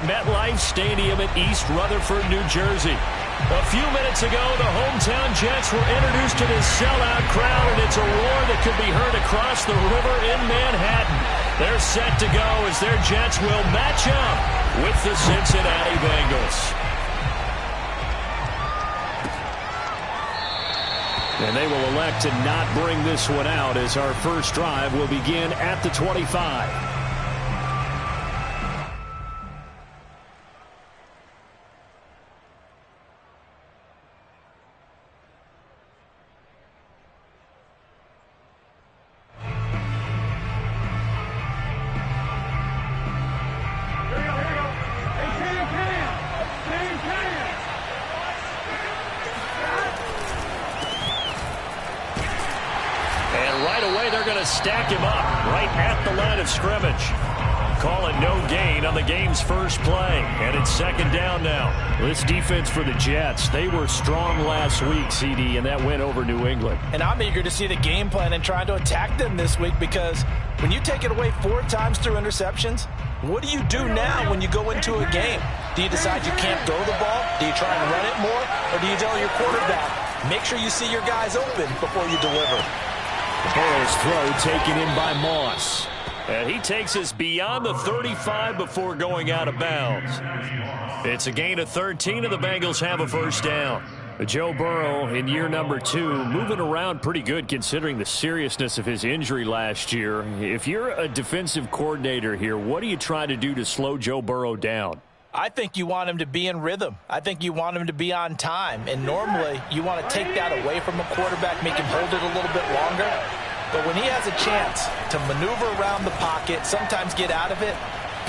MetLife Stadium in East Rutherford, New Jersey. A few minutes ago, the hometown Jets were introduced to this sellout crowd, and it's a roar that could be heard across the river in Manhattan. They're set to go as their Jets will match up with the Cincinnati Bengals. And they will elect to not bring this one out as our first drive will begin at the 25. Stack him up right at the line of scrimmage. Calling no gain on the game's first play. And it's second down now. This defense for the Jets, they were strong last week, CD, and that went over New England. And I'm eager to see the game plan and trying to attack them this week, because when you take it away 4 times through interceptions, what do you do now when you go into a game? Do you decide you can't throw the ball? Do you try and run it more? Or do you tell your quarterback, make sure you see your guys open before you deliver? Burrow's throw taken in by Moss. And he takes us beyond the 35 before going out of bounds. It's a gain of 13, and the Bengals have a first down. Joe Burrow in year number 2, moving around pretty good considering the seriousness of his injury last year. If you're a defensive coordinator here, what are you trying to do to slow Joe Burrow down? I think you want him to be in rhythm. I think you want him to be on time. And normally, you want to take that away from a quarterback, make him hold it a little bit longer. But when he has a chance to maneuver around the pocket, sometimes get out of it,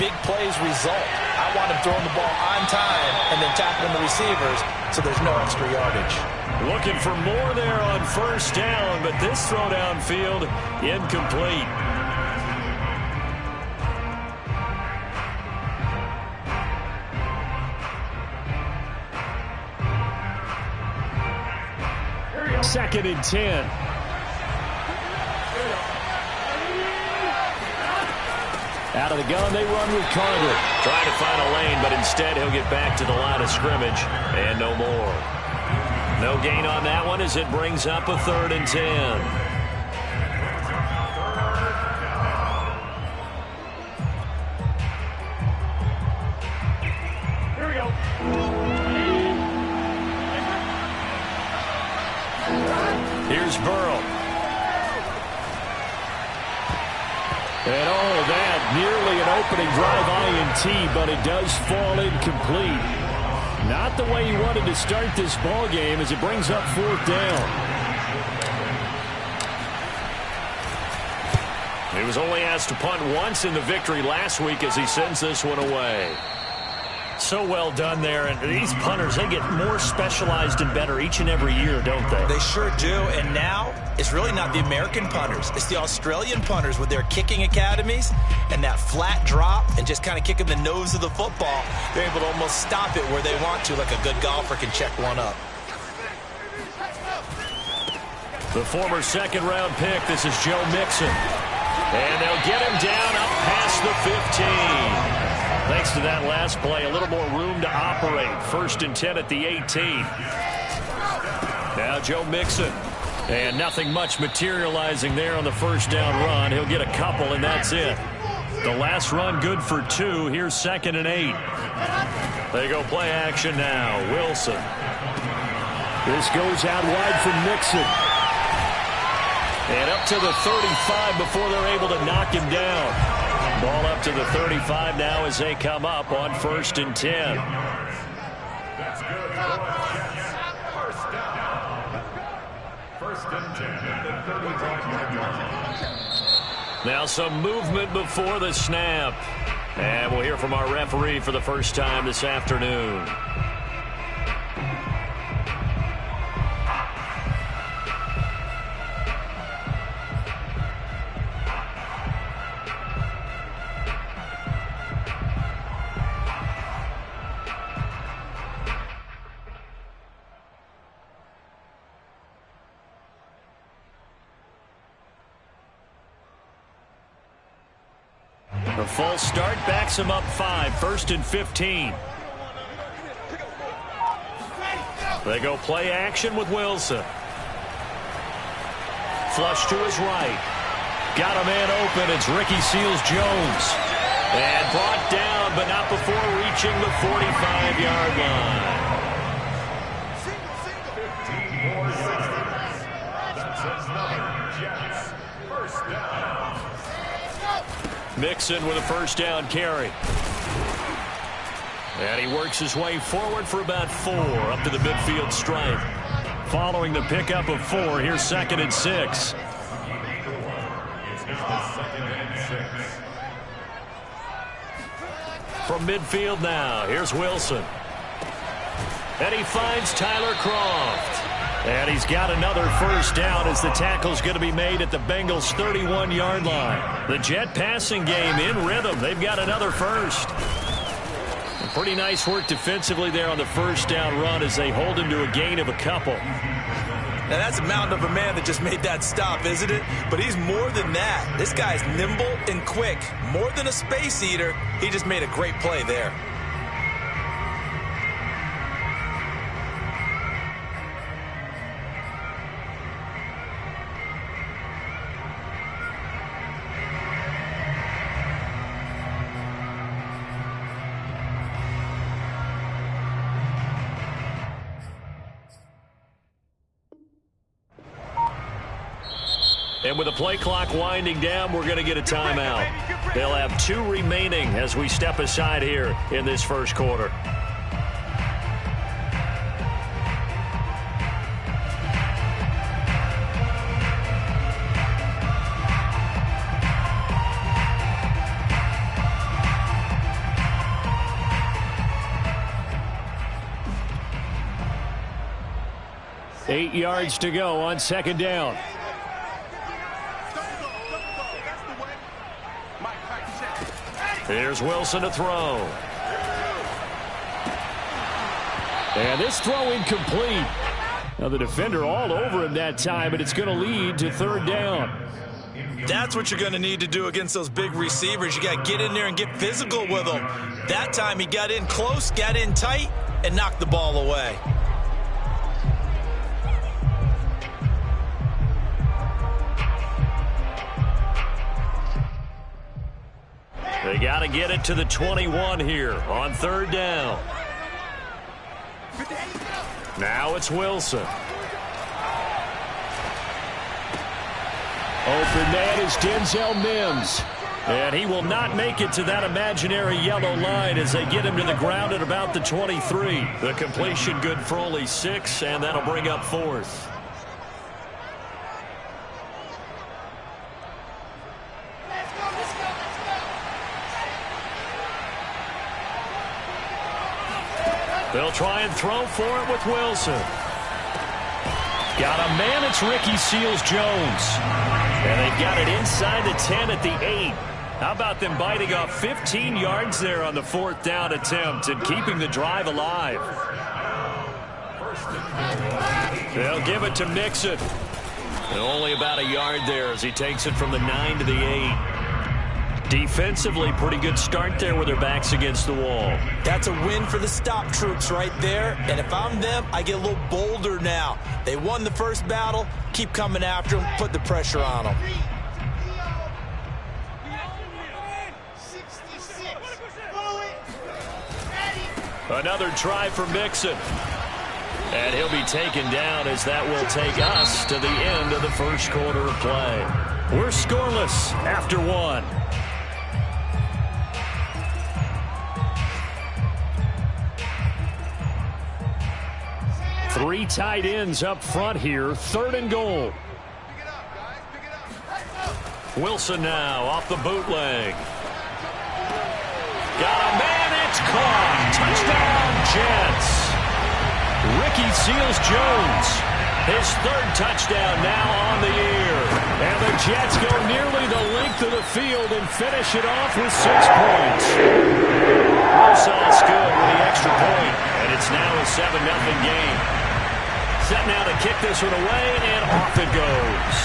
big plays result. I want him throwing the ball on time and then tackling the receivers so there's no extra yardage. Looking for more there on first down, but this throw downfield incomplete. Second and 10. Out of the gun, they run with Carter. Trying to find a lane, but instead he'll get back to the line of scrimmage, and no more. No gain on that one as it brings up a 3rd and 10. Here we go. Here's Burrow. And all of that, nearly an opening drive INT, but it does fall incomplete. Not the way he wanted to start this ball game as it brings up 4th down. He was only asked to punt once in the victory last week as he sends this one away. So well done there, and these punters, they get more specialized and better each and every year, don't they? They sure do, and now it's really not the American punters. It's the Australian punters with their kicking academies and that flat drop and just kind of kicking the nose of the football. They're able to almost stop it where they want to, like a good golfer can check one up. The former second-round pick, this is Joe Mixon. And they'll get him down up past the 15. Thanks to that last play, a little more room to operate. 1st and 10 at the 18. Now Joe Mixon. And nothing much materializing there on the first down run. He'll get a couple, and that's it. The last run good for 2. Here's 2nd and 8. They go play action now. Wilson. This goes out wide from Mixon. And up to the 35 before they're able to knock him down. Ball up to the 35 now as they come up on 1st and 10. That's good. First down. 1st and 10 at the 35-yard line. Now some movement before the snap. And we'll hear from our referee for the first time this afternoon. A false start backs him up 5, 1st and 15. They go play action with Wilson. Flush to his right. Got a man open. It's Ricky Seals-Jones. And brought down, but not before reaching the 45-yard line. 15 more seconds. That's another Jets first down. Mixon with a first down carry. And he works his way forward for about 4 up to the midfield stripe. Following the pickup of 4, here's 2nd and 6. From midfield now, here's Wilson. And he finds Tyler Croft. And he's got another first down as the tackle's going to be made at the Bengals' 31-yard line. The Jet passing game in rhythm. They've got another first. Pretty nice work defensively there on the first down run as they hold him to a gain of a couple. Now that's a mountain of a man that just made that stop, isn't it? But he's more than that. This guy's nimble and quick. More than a space eater. He just made a great play there. And with the play clock winding down, we're going to get a timeout. They'll have 2 remaining as we step aside here in this first quarter. Eight yards to go on 2nd down. Here's Wilson to throw. And this throw incomplete. Now the defender all over him that time, but it's going to lead to 3rd down. That's what you're going to need to do against those big receivers. You got to get in there and get physical with them. That time he got in close, got in tight, and knocked the ball away. They got to get it to the 21 here on 3rd down. Now it's Wilson. Open man is Denzel Mims. And he will not make it to that imaginary yellow line as they get him to the ground at about the 23. The completion good for only 6, and that'll bring up 4th. They'll try and throw for it with Wilson. Got a man, it's Ricky Seals-Jones. And they've got it inside the 10 at the 8. How about them biting off 15 yards there on the 4th down attempt and keeping the drive alive? They'll give it to Mixon. And only about a yard there as he takes it from the 9 to the 8. Defensively, pretty good start there with their backs against the wall. That's a win for the stop troops right there. And if I'm them, I get a little bolder now. They won the first battle. Keep coming after them. Put the pressure on them. Another try for Mixon. And he'll be taken down as that will take us to the end of the first quarter of play. We're scoreless after 1. Three tight ends up front here. 3rd and goal. Wilson now off the bootleg. Got a man, it's caught. Touchdown, Jets. Ricky Seals-Jones. His 3rd touchdown now on the year. And the Jets go nearly the length of the field and finish it off with 6 points. Rosal's good with the extra point, and it's now a 7-0 game. Set now to kick this one away, and off it goes.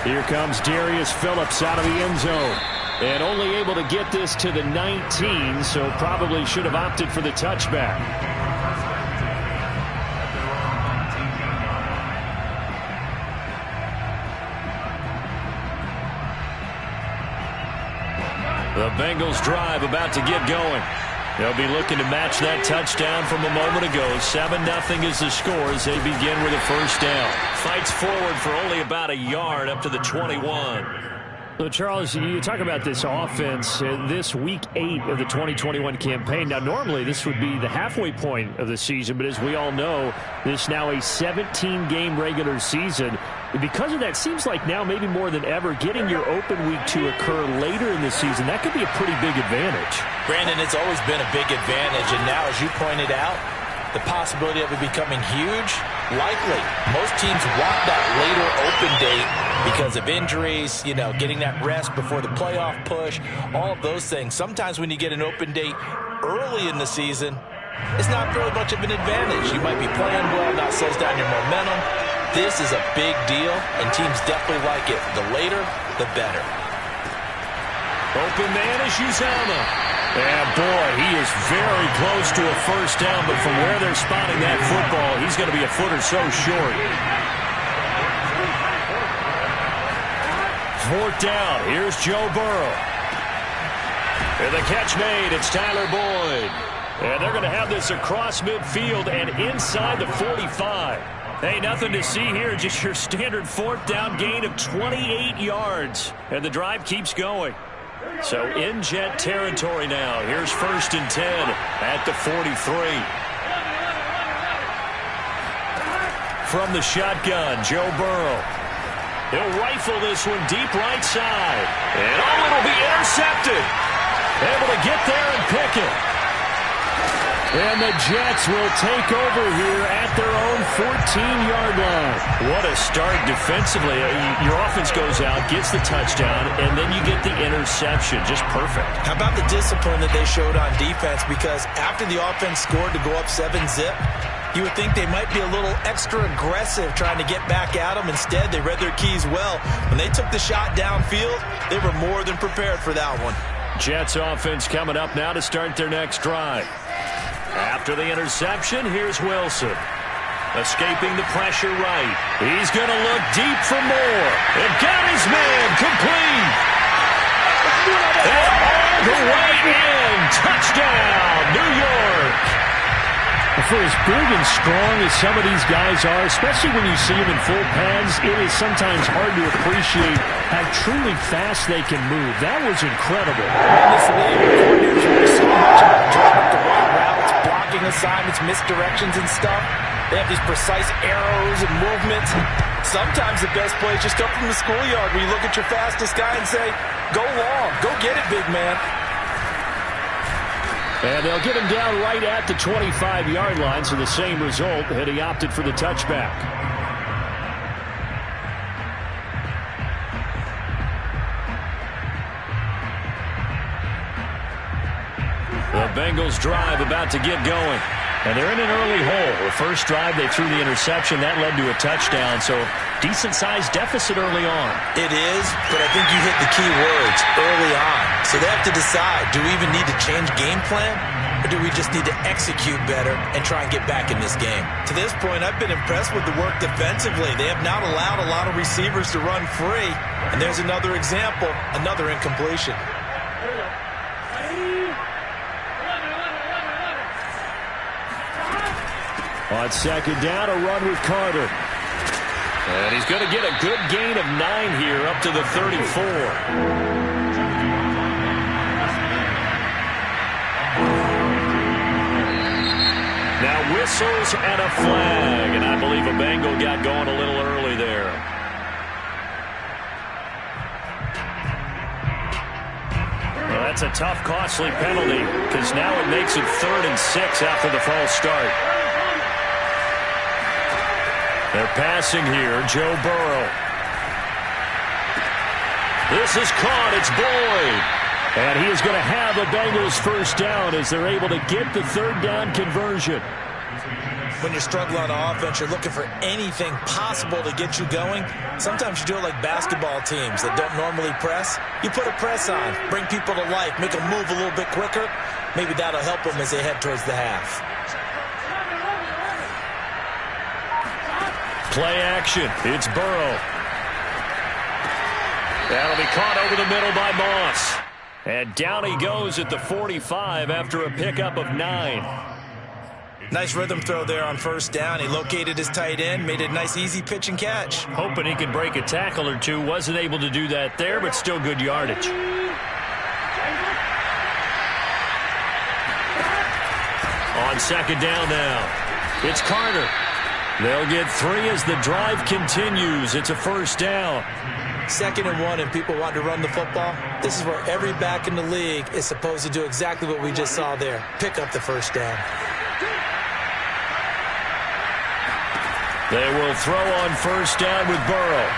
Here comes Darius Phillips out of the end zone. And only able to get this to the 19, so probably should have opted for the touchback. The Bengals drive about to get going. They'll be looking to match that touchdown from a moment ago. 7-0 is the score as they begin with a first down. Fights forward for only about a yard up to the 21. So, Charles, you talk about this offense, this week 8 of the 2021 campaign. Now, normally this would be the halfway point of the season, but as we all know, this now a 17-game regular season. And because of that, seems like now maybe more than ever, getting your open week to occur later in the season, that could be a pretty big advantage. Brandon, it's always been a big advantage, and now, as you pointed out, the possibility of it becoming huge, likely. Most teams want that later open date because of injuries, you know, getting that rest before the playoff push, all of those things. Sometimes when you get an open date early in the season, it's not really much of an advantage. You might be playing well, not slows down your momentum. This is a big deal, and teams definitely like it. The later, the better. Open man is Uzama. And, boy, he is very close to a first down, but from where they're spotting that football, he's going to be a foot or so short. Fourth down. Here's Joe Burrow. And the catch made. It's Tyler Boyd. And they're going to have this across midfield and inside the 45. Hey, nothing to see here. Just your standard fourth down gain of 28 yards. And the drive keeps going. So in Jet territory now. Here's 1st and 10 at the 43. From the shotgun, Joe Burrow. He'll rifle this one deep right side. And it'll be intercepted. Able to get there and pick it. And the Jets will take over here at their own 14-yard line. What a start defensively. Your offense goes out, gets the touchdown, and then you get the interception. Just perfect. How about the discipline that they showed on defense? Because after the offense scored to go up 7-zip, you would think they might be a little extra aggressive trying to get back at them. Instead, they read their keys well. When they took the shot downfield, they were more than prepared for that one. Jets offense coming up now to start their next drive. After the interception, here's Wilson. Escaping the pressure right. He's going to look deep for more. And got his man complete. And all the way in. Touchdown, New York. For as big and strong as some of these guys are, especially when you see them in full pads, it is sometimes hard to appreciate how truly fast they can move. That was incredible. In this league, coordinators so much about drawing the right routes, blocking assignments, misdirections and stuff. They have these precise arrows and movements. Sometimes the best plays just come from the schoolyard where you look at your fastest guy and say, go long, go get it, big man. And they'll get him down right at the 25-yard line, so the same result, and he opted for the touchback. The Bengals drive about to get going. And they're in an early hole. The first drive, they threw the interception. That led to a touchdown, so decent-sized deficit early on. It is, but I think you hit the key words, early on. So they have to decide, do we even need to change game plan, or do we just need to execute better and try and get back in this game? To this point, I've been impressed with the work defensively. They have not allowed a lot of receivers to run free. And there's another example, another incompletion. On second down, a run with Carter. And he's going to get a good gain of 9 here up to the 34. Now whistles and a flag. And I believe a Bengal got going a little early there. Well, that's a tough, costly penalty because now it makes it 3rd and 6 after the false start. They're passing here, Joe Burrow. This is caught, it's Boyd. And he is going to have the Bengals first down as they're able to get the 3rd down conversion. when you're struggling on offense, you're looking for anything possible to get you going. Sometimes you do it like basketball teams that don't normally press. You put a press on, bring people to life, make them move a little bit quicker. Maybe that'll help them as they head towards the half. Play action. It's Burrow. That'll be caught over the middle by Moss. And down he goes at the 45 after a pickup of 9. Nice rhythm throw there on first down. He located his tight end, made it a nice, easy pitch and catch. Hoping he could break a tackle or two. Wasn't able to do that there, but still good yardage. On second down now, it's Carter. They'll get 3 as the drive continues. It's a first down. 2nd and 1, and people want to run the football. This is where every back in the league is supposed to do exactly what we just saw there. Pick up the first down. They will throw on first down with Burrow.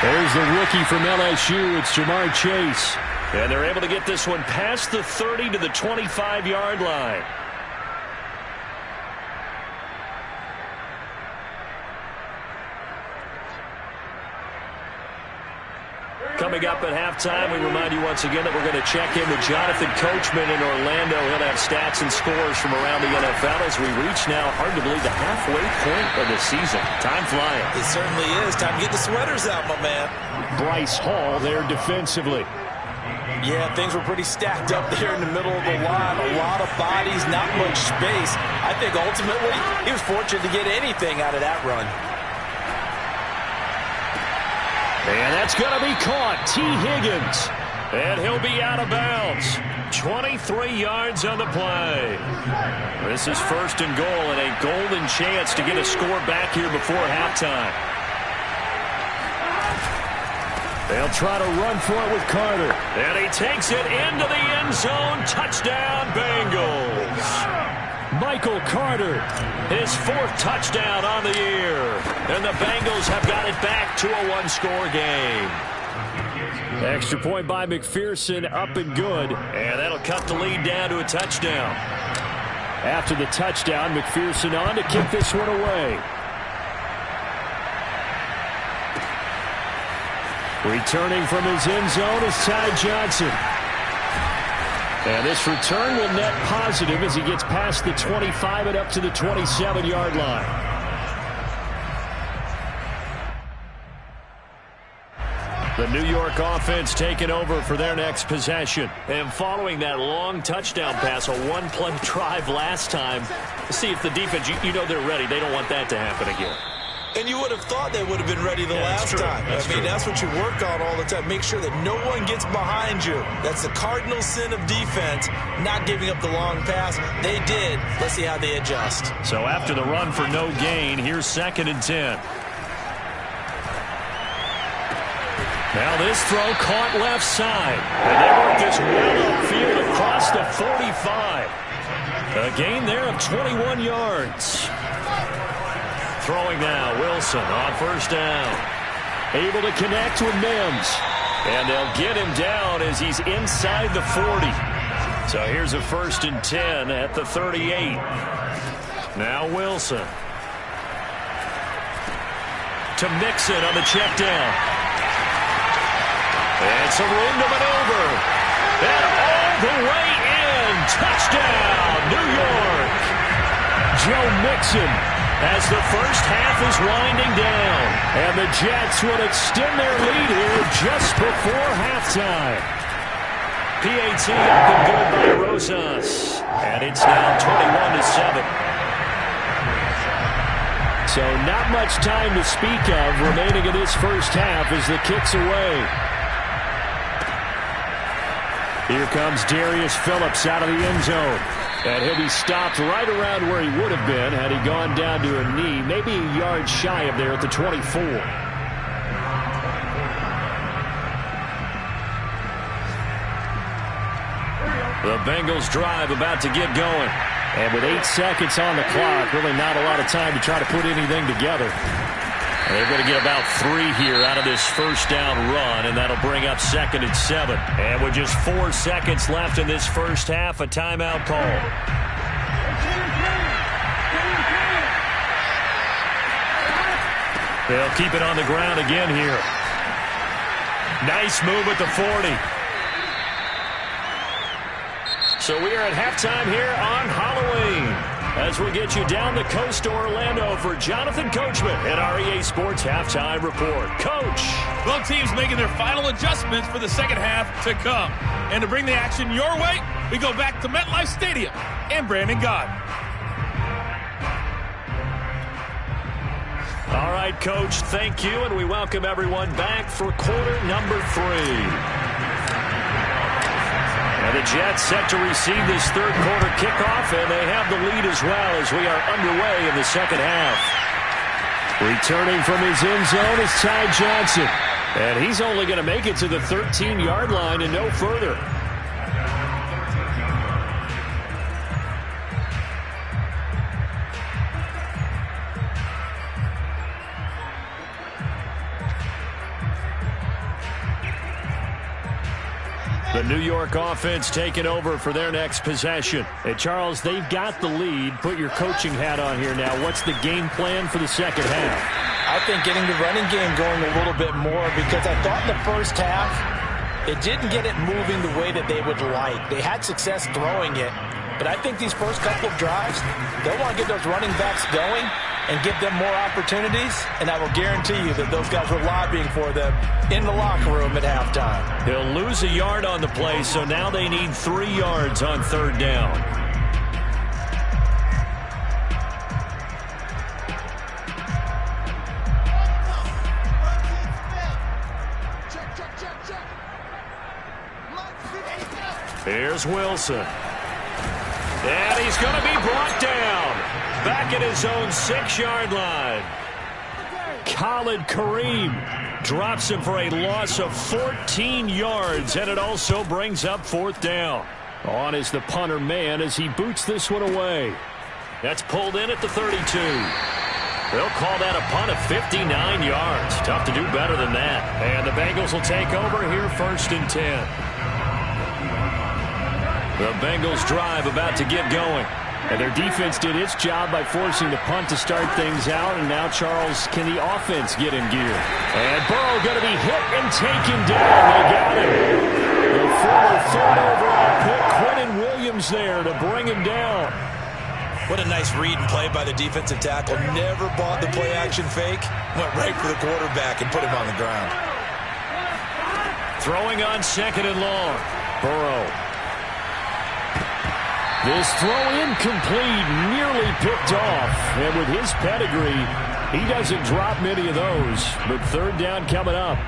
There's the rookie from LSU. It's Jamar Chase. And they're able to get this one past the 30 to the 25-yard line. Coming up at halftime, we remind you once again that we're going to check in with Jonathan Coachman in Orlando. He'll have stats and scores from around the NFL as we reach now, hard to believe, the halfway point of the season. Time flying. It certainly is. Time to get the sweaters out, my man. Bryce Hall there defensively. Yeah, things were pretty stacked up there in the middle of the line. A lot of bodies, not much space. I think ultimately he was fortunate to get anything out of that run. And that's going to be caught. T. Higgins. And he'll be out of bounds. 23 yards on the play. This is first and goal and a golden chance to get a score back here before halftime. They'll try to run for it with Carter. And he takes it into the end zone. Touchdown, Bengals. Michael Carter, his 4th touchdown on the year. And the Bengals have got it back to a 1-score game. Extra point by McPherson, up and good. And that'll cut the lead down to a touchdown. After the touchdown, McPherson on to kick this one away. Returning from his end zone is Ty Johnson. And this return will net positive as he gets past the 25 and up to the 27-yard line. The New York offense taking over for their next possession. And following that long touchdown pass, a one-play drive last time, see if the defense, you know they're ready. They don't want that to happen again. And you would have thought they would have been ready the last time. That's what you work on all the time. Make sure that no one gets behind you. That's the cardinal sin of defense, not giving up the long pass. They did. Let's see how they adjust. So after the run for no gain, here's 2nd and 10. Now this throw caught left side. And they work this well upfield across the 45. A gain there of 21 yards. Throwing now, Wilson on first down. Able to connect with Mims. And they'll get him down as he's inside the 40. So here's a 1st and 10 at the 38. Now Wilson. To Mixon on the check down. And some room to maneuver. And all the way in. Touchdown, New York. Joe Mixon as the first half is winding down. And the Jets will extend their lead here just before halftime. PAT up and good by Rosas. And it's now 21-7. So not much time to speak of remaining in this first half as the kick's away. Here comes Darius Phillips out of the end zone. And he'll be stopped right around where he would have been had he gone down to a knee, maybe a yard shy of there at the 24. The Bengals drive about to get going. And with 8 seconds on the clock, really not a lot of time to try to put anything together. And they're going to get about 3 here out of this first down run, and that'll bring up 2nd and 7. And with just 4 seconds left in this first half, a timeout call. They'll keep it on the ground again here. Nice move at the 40. So we are at halftime here on Halloween as we get you down the coast to Orlando for Jonathan Coachman at our EA Sports Halftime Report. Coach. Both teams making their final adjustments for the second half to come. And to bring the action your way, we go back to MetLife Stadium and Brandon Gott. All right, Coach, thank you, and we welcome everyone back for quarter number 3. And the Jets set to receive this third quarter kickoff, and they have the lead as well as we are underway in the second half. Returning from his end zone is Ty Johnson, and he's only going to make it to the 13-yard line and no further. The New York offense taking over for their next possession. And Charles, they've got the lead. Put your coaching hat on here now. What's the game plan for the second half? I think getting the running game going a little bit more, because I thought in the first half it didn't get it moving the way that they would like. They had success throwing it, but I think these first couple of drives, they'll want to get those running backs going and give them more opportunities, and I will guarantee you that those guys were lobbying for them in the locker room at halftime. He'll lose a yard on the play, so now they need 3 yards on third down. Here's Wilson. And he's going to be brought down. Back at his own 6-yard line. Khalid Kareem drops him for a loss of 14 yards, and it also brings up fourth down. On is the punter man as he boots this one away. That's pulled in at the 32. They'll call that a punt of 59 yards. Tough to do better than that. And the Bengals will take over here, 1st and 10. The Bengals drive about to get going. And their defense did its job by forcing the punt to start things out. And now, Charles, can the offense get in gear? And Burrow going to be hit and taken down. They got him. The former 3rd overall pick, Quentin Williams, there to bring him down. What a nice read and play by the defensive tackle. Never bought the play-action fake. Went right for the quarterback and put him on the ground. Throwing on 2nd and long. Burrow. This throw incomplete, nearly picked off. And with his pedigree, he doesn't drop many of those. But third down coming up.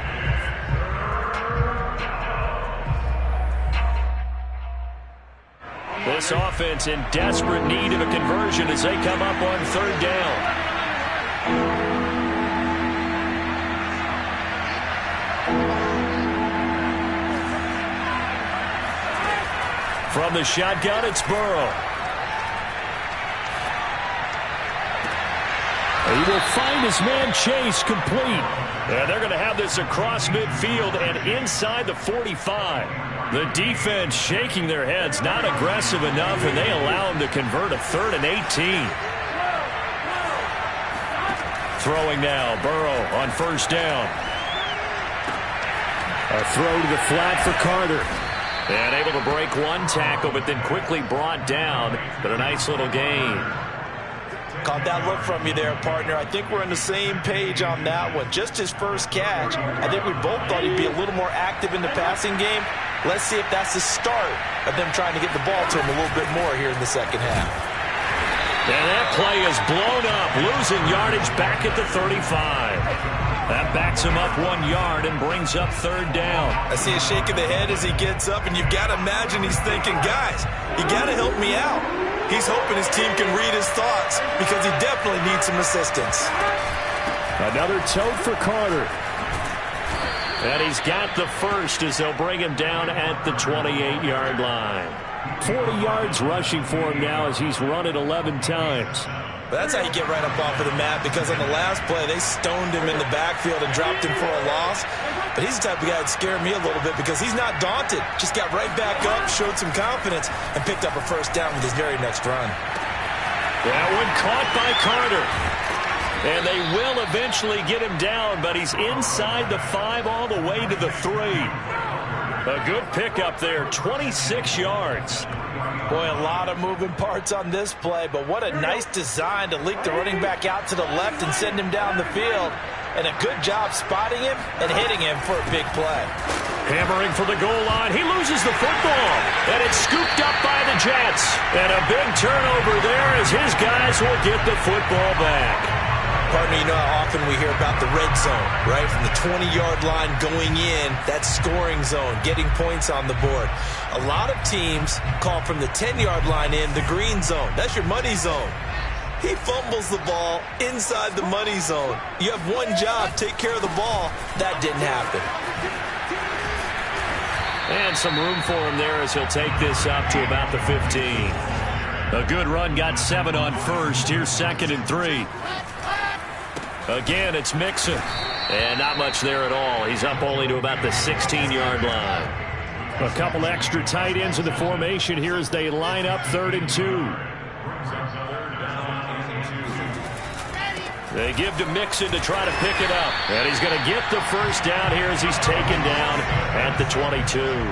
This offense in desperate need of a conversion as they come up on third down. From the shotgun, it's Burrow. He will find his man Chase complete. And they're going to have this across midfield and inside the 45. The defense shaking their heads, not aggressive enough, and they allow him to convert a 3rd and 18. Throwing now, Burrow on 1st down. A throw to the flat for Carter. And able to break one tackle, but then quickly brought down. But a nice little gain. Caught that look from you there, partner. I think we're on the same page on that one. Just his first catch. I think we both thought he'd be a little more active in the passing game. Let's see if that's the start of them trying to get the ball to him a little bit more here in the second half. And that play is blown up, losing yardage back at the 35. That backs him up 1 yard and brings up third down. I see a shake of the head as he gets up, and you've got to imagine he's thinking, guys, you got to help me out. He's hoping his team can read his thoughts because he definitely needs some assistance. Another tote for Carter. And he's got the first as they'll bring him down at the 28-yard line. 40 yards rushing for him now as he's run it 11 times. But that's how you get right up off of the mat, because on the last play, they stoned him in the backfield and dropped him for a loss. But he's the type of guy that scared me a little bit because he's not daunted. Just got right back up, showed some confidence, and picked up a 1st down with his very next run. That one caught by Carter. And they will eventually get him down, but he's inside the 5 all the way to the 3. A good pickup there, 26 yards. Boy, a lot of moving parts on this play, but what a nice design to leak the running back out to the left and send him down the field. And a good job spotting him and hitting him for a big play. Hammering for the goal line. He loses the football, and it's scooped up by the Jets. And a big turnover there as his guys will get the football back. Partner, you know how often we hear about the red zone, right? From the 20-yard line going in, that scoring zone, getting points on the board. A lot of teams call from the 10-yard line in the green zone. That's your money zone. He fumbles the ball inside the money zone. You have one job, take care of the ball. That didn't happen. And some room for him there as he'll take this up to about the 15. A good run, got 7 on first. Here's 2nd and 3. Again, it's Mixon. And not much there at all. He's up only to about the 16-yard line. A couple extra tight ends in the formation here as they line up 3rd and 2. They give to Mixon to try to pick it up. And he's going to get the first down here as he's taken down at the 22.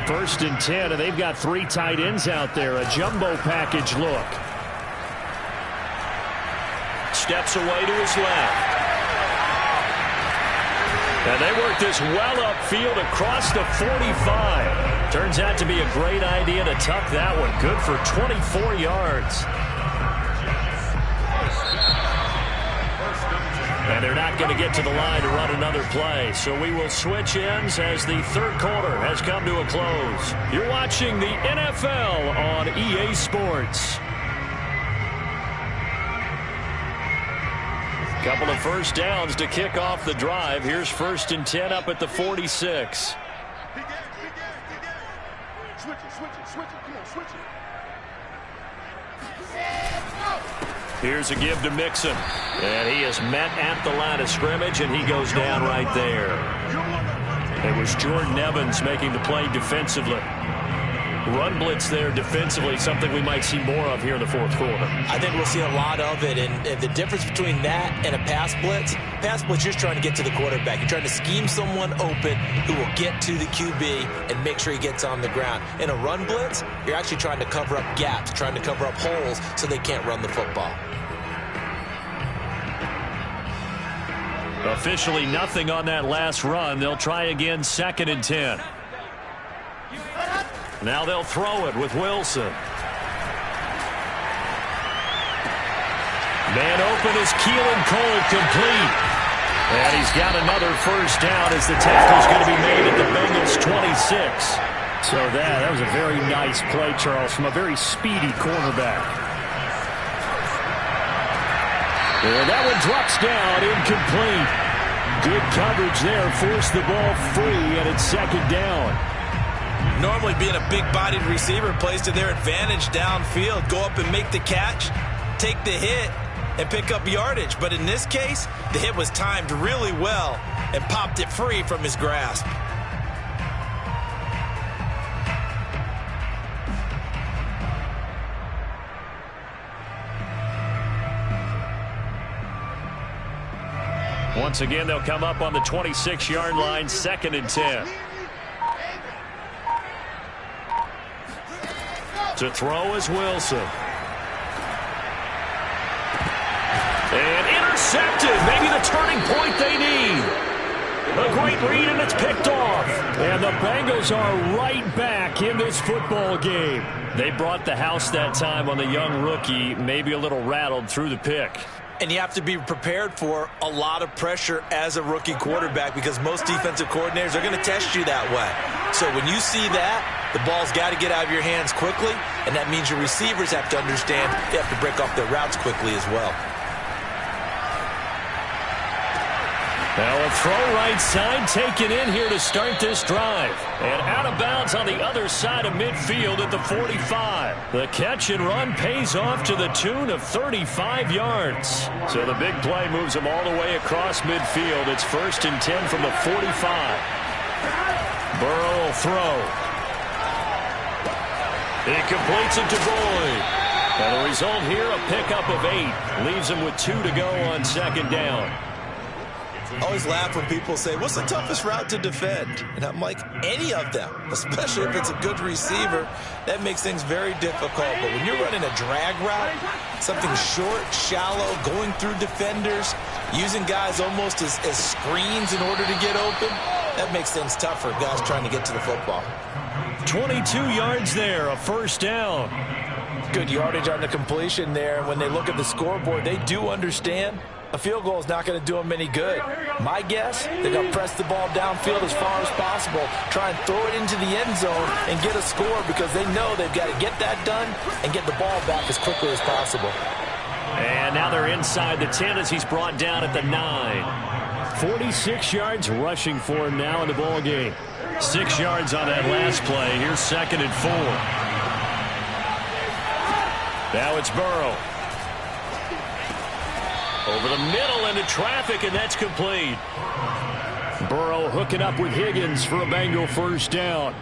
1st and 10, and they've got 3 tight ends out there. A jumbo package look. Steps away to his left. And they work this well upfield across the 45. Turns out to be a great idea to tuck that one. Good for 24 yards. And they're not going to get to the line to run another play. So we will switch ends as the 3rd quarter has come to a close. You're watching the NFL on EA Sports. Couple of first downs to kick off the drive. Here's 1st and 10 up at the 46. Switch it. Come on, switch it. Here's a give to Mixon. And he is met at the line of scrimmage, and he goes down right there. It was Jordan Evans making the play defensively. Run blitz there defensively, something we might see more of here in the 4th quarter. I think we'll see a lot of it, and the difference between that and a pass blitz, you're just trying to get to the quarterback. You're trying to scheme someone open who will get to the QB and make sure he gets on the ground. In a run blitz, you're actually trying to cover up gaps, trying to cover up holes so they can't run the football. Officially nothing on that last run. They'll try again, 2nd and 10. Now they'll throw it with Wilson. Man open is Keelan Cole, complete. And he's got another first down as the tackle's going to be made at the Bengals 26. So that was a very nice play, Charles, from a very speedy cornerback. And that one drops down, incomplete. Good coverage there, forced the ball free, and it's 2nd down. Normally being a big-bodied receiver plays to their advantage downfield. Go up and make the catch, take the hit, and pick up yardage. But in this case, the hit was timed really well and popped it free from his grasp. Once again, they'll come up on the 26-yard line, 2nd and 10. To throw is Wilson. And intercepted. Maybe the turning point they need. A great read, and it's picked off. And the Bengals are right back in this football game. They brought the house that time on the young rookie, maybe a little rattled through the pick. And you have to be prepared for a lot of pressure as a rookie quarterback because most defensive coordinators are going to test you that way. So when you see that, the ball's got to get out of your hands quickly, and that means your receivers have to understand they have to break off their routes quickly as well. Now a throw right side taken in here to start this drive. And out of bounds on the other side of midfield at the 45. The catch and run pays off to the tune of 35 yards. So the big play moves them all the way across midfield. It's 1st and 10 from the 45. Burrow will throw. He completes it to Boyd. And the result here, a pickup of 8. Leaves them with 2 to go on second down. I always laugh when people say, what's the toughest route to defend? And I'm like, any of them, especially if it's a good receiver. That makes things very difficult. But when you're running a drag route, something short, shallow, going through defenders, using guys almost as screens in order to get open, that makes things tough for guys trying to get to the football. 22 yards there, a first down. Good yardage on the completion there. When they look at the scoreboard, they do understand a field goal is not going to do them any good. My guess, they're going to press the ball downfield as far as possible, try and throw it into the end zone and get a score because they know they've got to get that done and get the ball back as quickly as possible. And now they're inside the 10 as he's brought down at the 9. 46 yards rushing for him now in the ball game. 6 yards on that last play. Here's 2nd and 4. Now it's Burrow. Over the middle into traffic, and that's complete. Burrow hooking up with Higgins for a Bengal first down.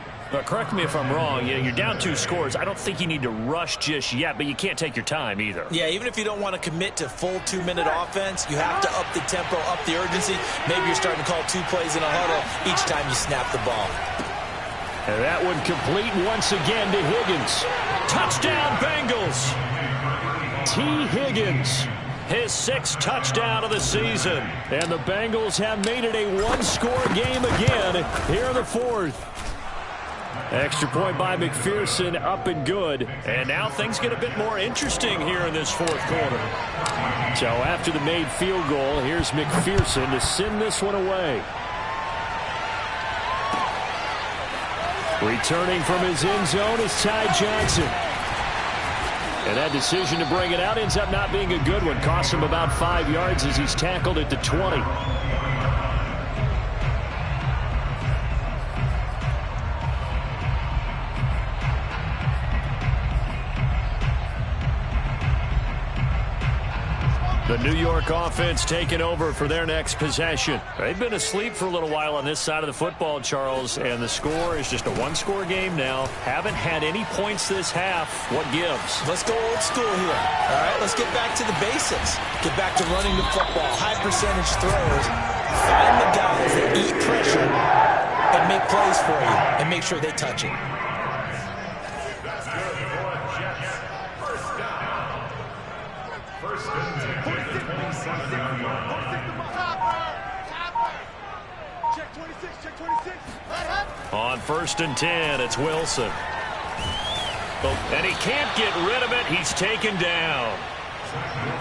Correct me if I'm wrong. You're down 2 scores. I don't think you need to rush just yet, but you can't take your time either. Yeah, even if you don't want to commit to full 2-minute offense, you have to up the tempo, up the urgency. Maybe you're starting to call 2 plays in a huddle each time you snap the ball. And that one complete once again to Higgins. Touchdown, Bengals. T. Higgins. His 6th touchdown of the season. And the Bengals have made it a 1-score game again here in the 4th. Extra point by McPherson, up and good. And now things get a bit more interesting here in this 4th quarter. So after the made field goal, here's McPherson to send this one away. Returning from his end zone is Ty Johnson. And that decision to bring it out ends up not being a good one. Cost him about 5 yards as he's tackled at the 20. The New York offense taking over for their next possession. They've been asleep for a little while on this side of the football, Charles, and the score is just a 1-score game now. Haven't had any points this half. What gives? Let's go old school here. All right, let's get back to the basics. Get back to running the football, high percentage throws. Find the guys that eat pressure and make plays for you and make sure they touch it. On 1st and 10, it's Wilson. And he can't get rid of it. He's taken down.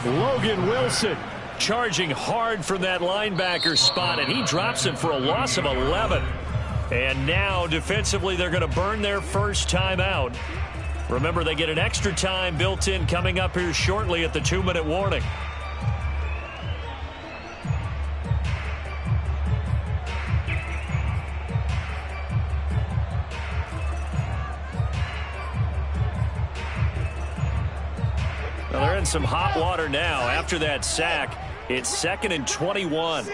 Logan Wilson charging hard from that linebacker spot, and he drops him for a loss of 11. And now, defensively, they're going to burn their first timeout. Remember, they get an extra time built in coming up here shortly at the 2-minute warning. Well, they're in some hot water now. After that sack, it's 2nd and 21.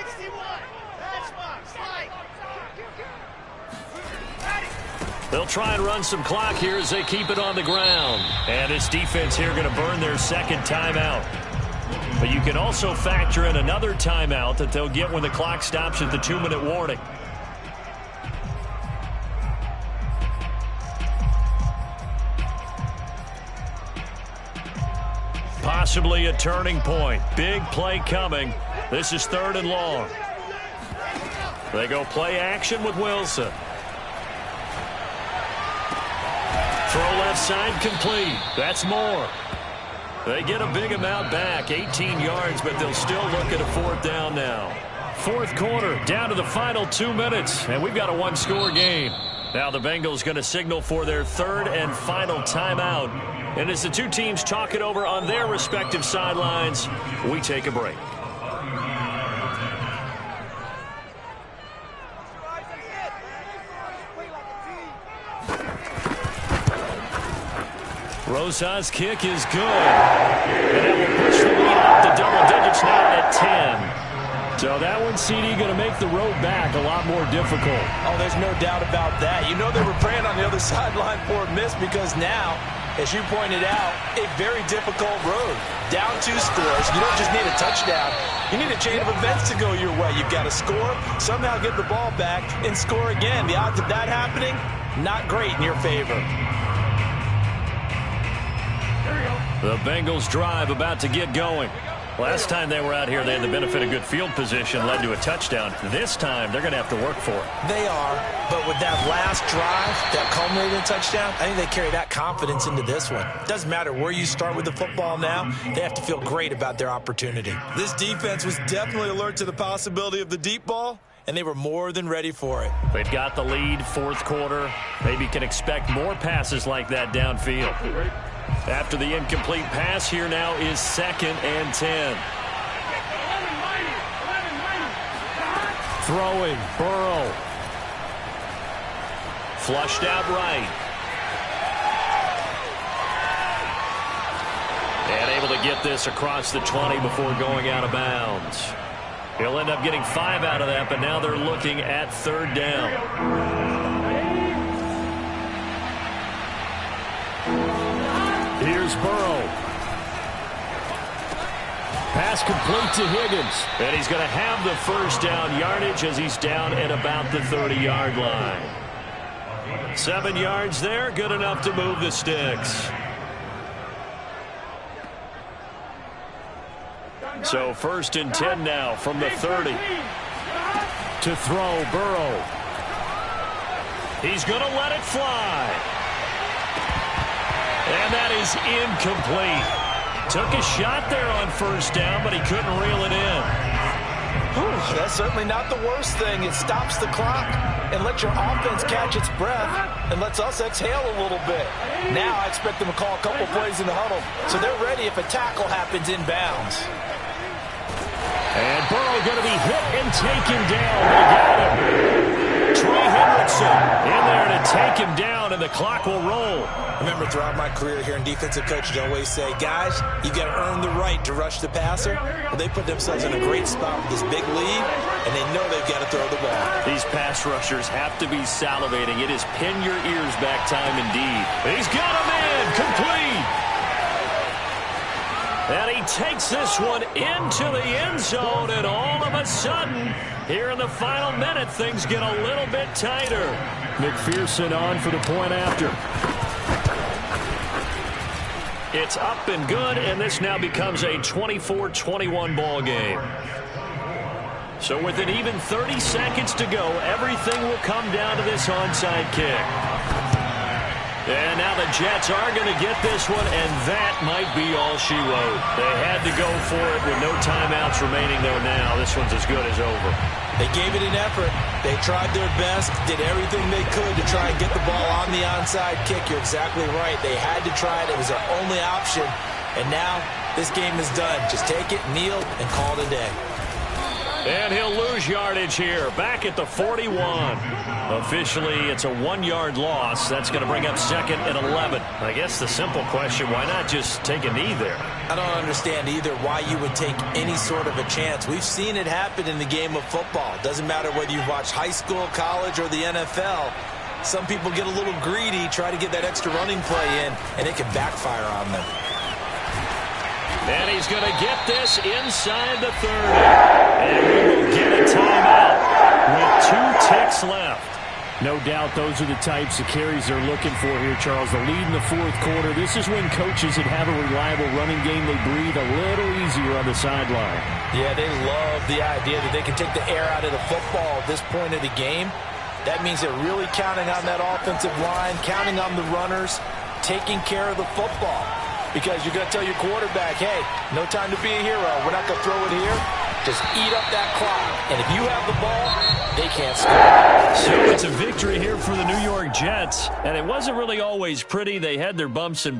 They'll try and run some clock here as they keep it on the ground. And this defense here going to burn their 2nd timeout. But you can also factor in another timeout that they'll get when the clock stops at the 2-minute warning. Possibly a turning point. Big play coming. This is 3rd and long. They go play action with Wilson. Throw left side complete. That's more. They get a big amount back, 18 yards, but they'll still look at a 4th down now. 4th quarter, down to the final 2 minutes, and we've got a 1-score game. Now the Bengals going to signal for their 3rd and final timeout. And as the two teams talk it over on their respective sidelines, we take a break. Rosa's kick is good. And that will push the lead up to double digits now at 10. So that one, CD, going to make the road back a lot more difficult. Oh, there's no doubt about that. You know they were praying on the other sideline for a miss because now as you pointed out, a very difficult road. Down 2 scores. You don't just need a touchdown. You need a chain of events to go your way. You've got to score, somehow get the ball back, and score again. The odds of that happening, not great in your favor. The Bengals drive about to get going. Last time they were out here, they had the benefit of good field position, led to a touchdown. This time, they're going to have to work for it. They are, but with that last drive, that culminated in a touchdown, I think they carry that confidence into this one. Doesn't matter where you start with the football now, they have to feel great about their opportunity. This defense was definitely alert to the possibility of the deep ball, and they were more than ready for it. They've got the lead, 4th quarter. Maybe can expect more passes like that downfield. After the incomplete pass, here now is 2nd and 10. Throwing, Burrow. Flushed out right. And able to get this across the 20 before going out of bounds. He'll end up getting 5 out of that, but now they're looking at 3rd down. Here's Burrow. Pass complete to Higgins. And he's going to have the 1st down yardage as he's down at about the 30-yard line. 7 yards there, good enough to move the sticks. So 1st and 10 now from the 30. To throw, Burrow. He's going to let it fly. And that is incomplete. Took a shot there on 1st down, but he couldn't reel it in. That's certainly not the worst thing. It stops the clock and lets your offense catch its breath and lets us exhale a little bit. Now I expect them to call a couple plays in the huddle, so they're ready if a tackle happens inbounds. And Burrow going to be hit and taken down. They got him. Trey Hendrickson in there to take him down, and the clock will roll. Remember, throughout my career here in defensive coaching, I always say, guys, you got to earn the right to rush the passer. Well, they put themselves in a great spot with this big lead, and they know they've got to throw the ball. These pass rushers have to be salivating. It is pin your ears back time indeed. He's got him in, complete. And he takes this one into the end zone, and all of a sudden, here in the final minute, things get a little bit tighter. McPherson on for the point after. It's up and good, and this now becomes a 24-21 ball game. So with an even 30 seconds to go, everything will come down to this onside kick. And now the Jets are going to get this one, and that might be all she wrote. They had to go for it with no timeouts remaining, though now. This one's as good as over. They gave it an effort. They tried their best, did everything they could to try and get the ball on the onside kick. You're exactly right. They had to try it. It was their only option. And now this game is done. Just take it, kneel, and call it a day. And he'll lose yardage here, back at the 41. Officially, it's a 1-yard loss. That's going to bring up 2nd and 11. I guess the simple question, why not just take a knee there? I don't understand either why you would take any sort of a chance. We've seen it happen in the game of football. It doesn't matter whether you've watched high school, college, or the NFL. Some people get a little greedy, try to get that extra running play in, and it can backfire on them. And he's going to get this inside the 30. And we will get a timeout with 2 ticks left. No doubt those are the types of carries they're looking for here, Charles. The lead in the 4th quarter. This is when coaches that have a reliable running game, they breathe a little easier on the sideline. Yeah, they love the idea that they can take the air out of the football at this point of the game. That means they're really counting on that offensive line, counting on the runners, taking care of the football. Because you're going to tell your quarterback, hey, no time to be a hero. We're not going to throw it here. Just eat up that clock. And if you have the ball, they can't score. So it's a victory here for the New York Jets. And it wasn't really always pretty. They had their bumps and